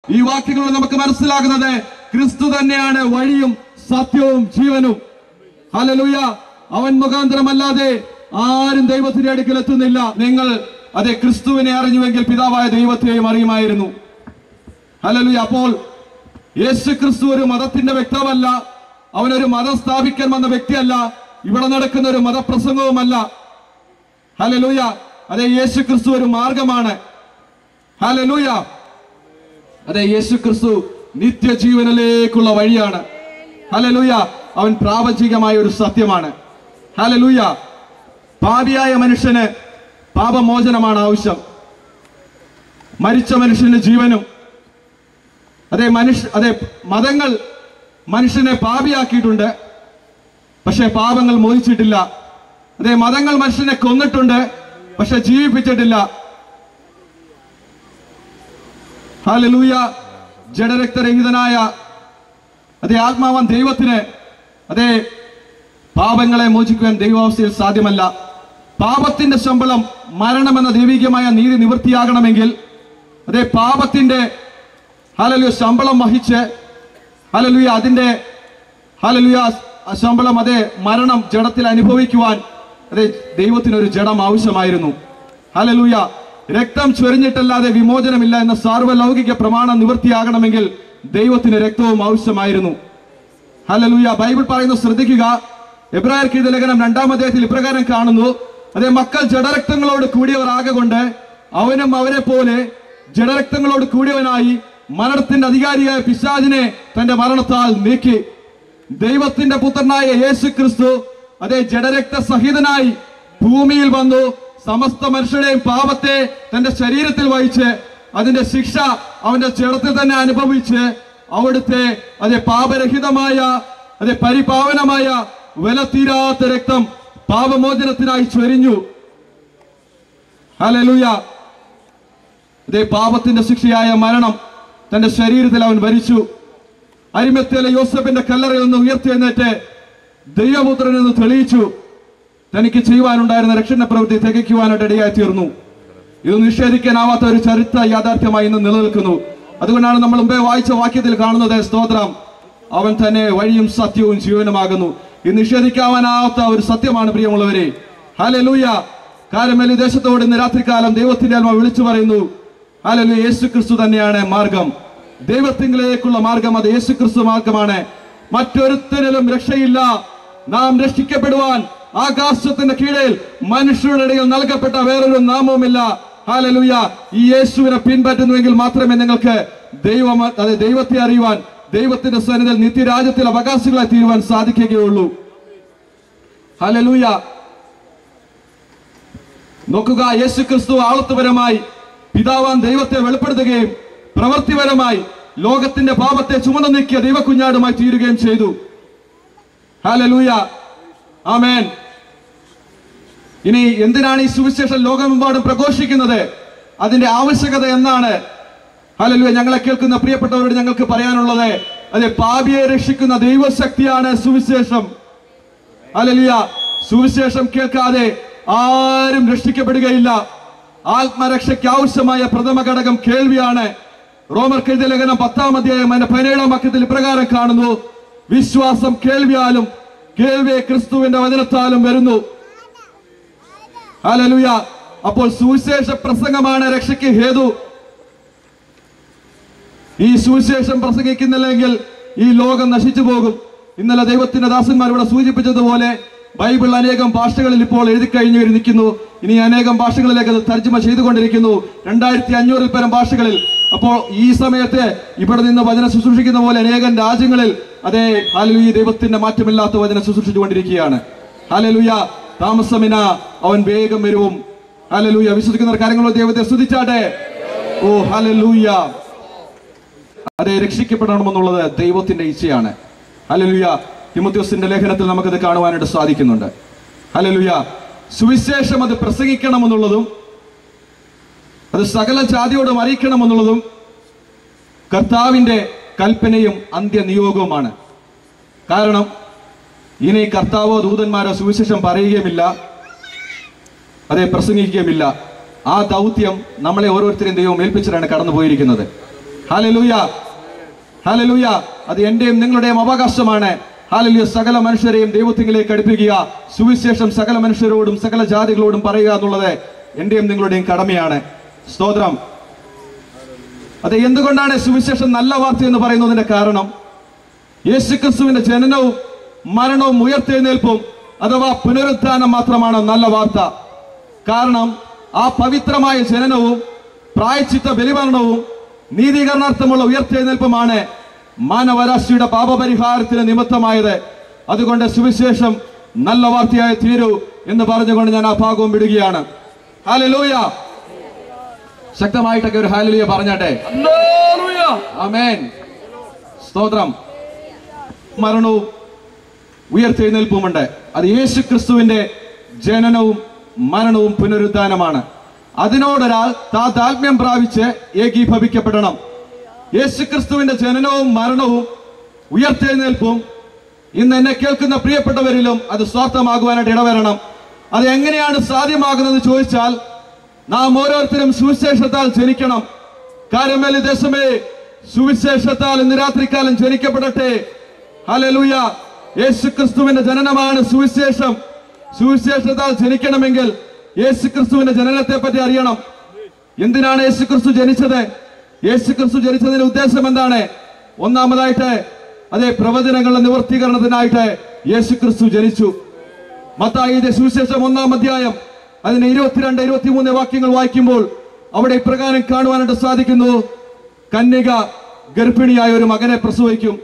ഈ വാക്യങ്ങൾ നമുക്ക് മനസ്സിലാകുന്നത് ക്രിസ്തു തന്നെയാണ് വഴിയും സത്യവും ജീവനും. ഹല്ലേലൂയ. അവൻ മുഖാന്തരമല്ലാതെ ആരും ദൈവത്തിന്റെ അടുക്കൽ എത്തുന്നില്ല. നിങ്ങൾ അതെ ക്രിസ്തുവിനെ അറിഞ്ഞുവെങ്കിൽ പിതാവായ ദൈവത്തെയും അറിയുമായിരുന്നു. ഹല്ലേലൂയ. അപ്പോൾ യേശു ക്രിസ്തു ഒരു മതത്തിന്റെ വ്യക്തമല്ല, അവനൊരു മതം സ്ഥാപിക്കാൻ വന്ന വ്യക്തിയല്ല, ഇവിടെ നടക്കുന്ന ഒരു മതപ്രസംഗവുമല്ല. ഹല്ലേലൂയ. അതെ യേശു ക്രിസ്തു ഒരു മാർഗമാണ്. ഹല്ലേലൂയ. അതെ യേശു ക്രിസ്തു നിത്യജീവനിലേക്കുള്ള വഴിയാണ്. ഹല്ലേലൂയ. അവൻ പ്രാപഞ്ചികമായ ഒരു സത്യമാണ്. ഹല്ലേലൂയ. പാപിയായ മനുഷ്യന് പാപമോചനമാണ് ആവശ്യം. മരിച്ച മനുഷ്യന് ജീവനും. അതെ മതങ്ങൾ മനുഷ്യനെ പാപിയാക്കിയിട്ടുണ്ട്, പക്ഷെ പാപങ്ങൾ മോചിച്ചിട്ടില്ല. അതെ മതങ്ങൾ മനുഷ്യനെ കൊന്നിട്ടുണ്ട്, പക്ഷെ ജീവിപ്പിച്ചിട്ടില്ല. ഹല്ലേലൂയ. ജഡരക്തരഹിതനായ അതേ ആത്മാവാൻ ദൈവത്തിന് അതേ പാപങ്ങളെ മോചിക്കുവാൻ ദൈവാവസ്ഥയിൽ സാധ്യമല്ല. പാപത്തിന്റെ ശമ്പളം മരണമെന്ന ദൈവികമായ നീതി നിവൃത്തിയാകണമെങ്കിൽ അതേ പാപത്തിന്റെ ഹല്ലേലൂയ ശമ്പളം വഹിച്ച് ഹല്ലേലൂയ അതിന്റെ ഹല്ലേലൂയ ശമ്പളം അതേ മരണം ജഡത്തിൽ അനുഭവിക്കുവാൻ അതേ ദൈവത്തിനൊരു ജഡം ആവശ്യമായിരുന്നു. ഹല്ലേലൂയ. രക്തം ചൊരിഞ്ഞിട്ടല്ലാതെ വിമോചനമില്ല എന്ന സാർവലൗകിക പ്രമാണം നിവൃത്തിയാകണമെങ്കിൽ ദൈവത്തിന് രക്തവും ആവശ്യമായിരുന്നു. ഹല്ലേലൂയ. ബൈബിൾ പറയുന്നു, ശ്രദ്ധിക്കുക. എബ്രായർക്ക് എഴുതിയ ലേഖനം 2-ാം അധ്യായത്തിൽ ഇപ്രകാരം കാണുന്നു, അതേ മക്കൾ ജഡരക്തങ്ങളോട് കൂടിയവർ ആകൊണ്ട് അവനും അവരെ പോലെ ജഡരക്തങ്ങളോട് കൂടിയവനായി മരണത്തിന്റെ അധികാരിയായ പിശാചിനെ തന്റെ മരണത്താൽ നീക്കി. ദൈവത്തിന്റെ പുത്രനായ യേശു ക്രിസ്തു അതേ ജഡരക്ത സഹിതനായി ഭൂമിയിൽ വന്നു. സമസ്ത മനുഷ്യരുടെയും പാപത്തെ തന്റെ ശരീരത്തിൽ വഹിച്ച് അതിന്റെ ശിക്ഷ അവന്റെ ജഡത്തിൽ തന്നെ അനുഭവിച്ച് അവിടുത്തെ അതേ പാപരഹിതമായ അതേ പരിപാവനമായ വില തീരാത്ത രക്തം പാപമോചനത്തിനായി ചൊരിഞ്ഞു. ഹല്ലേലൂയ. അതേ പാപത്തിന്റെ ശിക്ഷയായ മരണം തന്റെ ശരീരത്തിൽ അവൻ ഭരിച്ചു. അരിമത്യയിലെ യോസേഫിന്റെ കല്ലറയിൽ നിന്ന് ഉയർത്തെഴുന്നേറ്റ് ദൈവപുത്രൻ എന്ന് തെളിയിച്ചു. തനിക്ക് ചെയ്യുവാനുണ്ടായിരുന്ന രക്ഷണ പ്രവൃത്തി തികയ്ക്കുവാനായിട്ട് ഇടയായി തീർന്നു. ഇത് നിഷേധിക്കാനാവാത്ത ഒരു ചരിത്ര യാഥാർത്ഥ്യമായി ഇന്ന് നിലനിൽക്കുന്നു. അതുകൊണ്ടാണ് നമ്മൾ മുമ്പേ വായിച്ച വാക്യത്തിൽ കാണുന്നത്, സ്തോത്രം, അവൻ തന്നെ വഴിയും സത്യവും ജീവനുമാകുന്നു. ഇത് നിഷേധിക്കാവാനാവാത്ത ഒരു സത്യമാണ് പ്രിയമുള്ളവരെ. ഹല്ലേലൂയ. കാരമേലി ദേശത്തോട് ഇന്ന് രാത്രികാലം ദൈവത്തിന്റെ ആത്മാവ് വിളിച്ചു പറയുന്നു, ഹല്ലേലൂയ, യേശു ക്രിസ്തു തന്നെയാണ് മാർഗം. ദൈവത്തിങ്കിലേക്കുള്ള മാർഗം അത് യേശു ക്രിസ്തു മാർഗമാണ്. മറ്റൊരുത്തരിലും രക്ഷയില്ല. നാം രക്ഷിക്കപ്പെടുവാൻ ആകാശത്തിന്റെ കീഴിൽ മനുഷ്യരുടെ ഇടയിൽ നൽകപ്പെട്ട വേറൊരു നാമവുമില്ല. ഹല്ലേലൂയ. ഈ യേശുവിനെ പിൻപറ്റുന്നുവെങ്കിൽ മാത്രമേ നിങ്ങൾക്ക് ദൈവത്തെ അറിയുവാൻ, ദൈവത്തിന്റെ സന്നിധിയിൽ നിത്യരാജ്യത്തിൽ അവകാശികളായി തീരുവാൻ സാധിക്കുകയുള്ളൂ. ഹല്ലേലൂയ. നോക്കുക, യേശു ക്രിസ്തു ആളത്വപരമായി പിതാവാൻ ദൈവത്തെ വെളിപ്പെടുത്തുകയും പ്രവൃത്തിപരമായി ലോകത്തിന്റെ പാപത്തെ ചുമന്നു നീക്കിയ ദൈവകുഞ്ഞാടുമായി തീരുകയും ചെയ്തു. ഹല്ലേലൂയ. ആമേൻ. ഇനി എന്തിനാണ് ഈ സുവിശേഷം ലോകമെമ്പാടും പ്രഘോഷിക്കുന്നത്? അതിന്റെ ആവശ്യകത എന്താണ്? ഹല്ലേലൂയ. ഞങ്ങളെ കേൾക്കുന്ന പ്രിയപ്പെട്ടവരോട് ഞങ്ങൾക്ക് പറയാനുള്ളത്, അതെ, പാപിയെ രക്ഷിക്കുന്ന ദൈവശക്തിയാണ് സുവിശേഷം. ഹല്ലേലൂയ. സുവിശേഷം കേൾക്കാതെ ആരും രക്ഷിക്കപ്പെടുകയില്ല. ആത്മരക്ഷയ്ക്ക് ആവശ്യമായ പ്രഥമ ഘടകം കേൾവിയാണ്. റോമർക്ക് എഴുതിയ ലേഖനം 10-ാം അധ്യായം 17-ാം വാക്യത്തിൽ ഇപ്രകാരം കാണുന്നു, വിശ്വാസം കേൾവിയാലും കേൾവി ക്രിസ്തുവിന്റെ വചനത്താലും വരുന്നു. ഹല്ലേലൂയ. അപ്പോൾ സുവിശേഷ പ്രസംഗമാണ് രക്ഷയ്ക്ക് ഹേതു. ഈ സുവിശേഷം പ്രസംഗിക്കുന്നില്ലെങ്കിൽ ഈ ലോകം നശിച്ചു പോകും. ഇന്നലെ ദൈവത്തിന്റെ ദാസന്മാർ ഇവിടെ സൂചിപ്പിച്ചതുപോലെ ബൈബിൾ അനേകം ഭാഷകളിൽ ഇപ്പോൾ എഴുതി കഴിഞ്ഞു നിൽക്കുന്നു. ഇനി അനേകം ഭാഷകളിലേക്ക് അത് തർജ്ജമ ചെയ്തുകൊണ്ടിരിക്കുന്നു, 2500-ൽ പരം ഭാഷകളിൽ. അപ്പോൾ ഈ സമയത്ത് ഇവിടെ നിന്ന് വചനം ശുശ്രൂഷിക്കുന്ന പോലെ അനേകം രാജ്യങ്ങളിൽ അതേ ഹല്ലേലൂയ ദൈവത്തിന്റെ മാറ്റമില്ലാത്ത വചനം ശുശ്രൂഷിച്ചുകൊണ്ടിരിക്കുകയാണ്. ഹല്ലേലൂയ. താമസമിന, അവൻ വേഗം വരും. ഹല്ലേലൂയ. വിശ്വസിക്കുന്ന കാര്യങ്ങളോ ദൈവത്തെ സ്തുതിച്ചാട്ടെ. ഓ ഹല്ലേലൂയ. അതെ, രക്ഷിക്കപ്പെടണമെന്നുള്ളത് ദൈവത്തിന്റെ ഇച്ഛയാണ്. ഹല്ലേലൂയ. തിമോഥെയോസിന്റെ ലേഖനത്തിൽ നമുക്കത് കാണുവാനായിട്ട് സാധിക്കുന്നുണ്ട്. ഹല്ലേലൂയ. സുവിശേഷം അത് പ്രസംഗിക്കണമെന്നുള്ളതും അത് സകല ജാതിയോടും അറിയിക്കണമെന്നുള്ളതും കർത്താവിന്റെ കൽപ്പനയും അന്ത്യനിയോഗവുമാണ്. കാരണം ഇനി കർത്താവോ ദൂതന്മാരോ സുവിശേഷം പറയുകയുമില്ല, അതെ, പ്രസംഗിക്കുകയുമില്ല. ആ ദൗത്യം നമ്മളെ ഓരോരുത്തരെയും ദൈവം ഏൽപ്പിച്ചിട്ടാണ് കടന്നു പോയിരിക്കുന്നത്. Hallelujah, hallelujah. അത് എന്റെയും നിങ്ങളുടെയും അവകാശമാണ്. ഹല്ലേലൂയ. സകല മനുഷ്യരെയും ദൈവത്തിലേക്ക് അടുപ്പിക്കുക, സുവിശേഷം സകല മനുഷ്യരോടും സകല ജാതികളോടും പറയുക എന്നുള്ളത് എന്റെയും നിങ്ങളുടെയും കടമയാണ്. സ്തോത്രം. അത് എന്തുകൊണ്ടാണ് സുവിശേഷം നല്ല വാർത്ത എന്ന് പറയുന്നതിന്റെ കാരണം, യേശുക്രിസ്തുവിന്റെ ജനനവും മരണവും ഉയർത്തെഴുന്നേൽപ്പും അഥവാ പുനരുത്ഥാനം മാത്രമാണ് നല്ല വാർത്ത. കാരണം ആ പവിത്രമായ ജനനവും പ്രായശ്ചിത്ത ബലിമരണവും നീതീകരണാർത്ഥമുള്ള ഉയർത്തെഴുന്നേൽപ്പുമാണ് മാനവരാശിയുടെ പാപപരിഹാരത്തിന് നിമിത്തമായത്. അതുകൊണ്ട് സുവിശേഷം നല്ല വാർത്തയായി തീരൂ എന്ന് പറഞ്ഞുകൊണ്ട് ഞാൻ ആ ഭാഗവും വിടുകയാണ്. ഹല്ലേലൂയ. ശക്തമായിട്ടൊക്കെ ഒരു ഹല്ലേലൂയ പറഞ്ഞാട്ടെ. ആമേൻ. സ്തോത്രം. മരണവും ഉയർത്തെഴുന്നേൽപ്പുമുണ്ട്. അത് യേശുക്രിസ്തുവിന്റെ ജനനവും മരണവും പുനരുദ്ധാനമാണ്. അതിനോടൊരാൾ താതാത്മ്യം പ്രാപിച്ച് ഏകീഭവിക്കപ്പെടണം. യേശുക്രിസ്തുവിന്റെ ജനനവും മരണവും ഉയർത്തെഴുന്നേൽപ്പും ഇന്ന് എന്നെ കേൾക്കുന്ന പ്രിയപ്പെട്ടവരിലും അത് സ്വാർത്ഥമാകുവാനായിട്ട് ഇടവരണം. അത് എങ്ങനെയാണ് സാധ്യമാകുന്നത് ചോദിച്ചാൽ, നാം ഓരോരുത്തരും സുവിശേഷത്താൽ ജനിക്കണം. കാരമേലി ദേശമേ, സുവിശേഷത്താൽ ഇന്ന് രാത്രികാലം ജനിക്കപ്പെടട്ടെ. ഹല്ലേലൂയ. യേശുക്രിസ്തുവിന്റെ ജനനമാണ് സുവിശേഷം. സുവിശേഷത്താൽ ജനിക്കണമെങ്കിൽ യേശുക്രിസ്തുവിന്റെ ജനനത്തെ പറ്റി അറിയണം. എന്തിനാണ് യേശുക്രിസ്തു ജനിച്ചത്? യേശുക്രിസ്തു ജനിച്ചതിന്റെ ഉദ്ദേശം എന്താണ്? ഒന്നാമതായിട്ട് അതേ പ്രവചനങ്ങളുടെ നിവർത്തീകരണത്തിനായിട്ട് യേശുക്രിസ്തു ജനിച്ചു. മത്തായിയുടെ സുവിശേഷം 1-ാം അധ്യായം അതിന് 22-23 വാക്യങ്ങൾ വായിക്കുമ്പോൾ അവിടെ ഇപ്രകാരം കാണുവാനായിട്ട് സാധിക്കുന്നു. കന്യക ഗർഭിണിയായ ഒരു മകനെ പ്രസവിക്കും.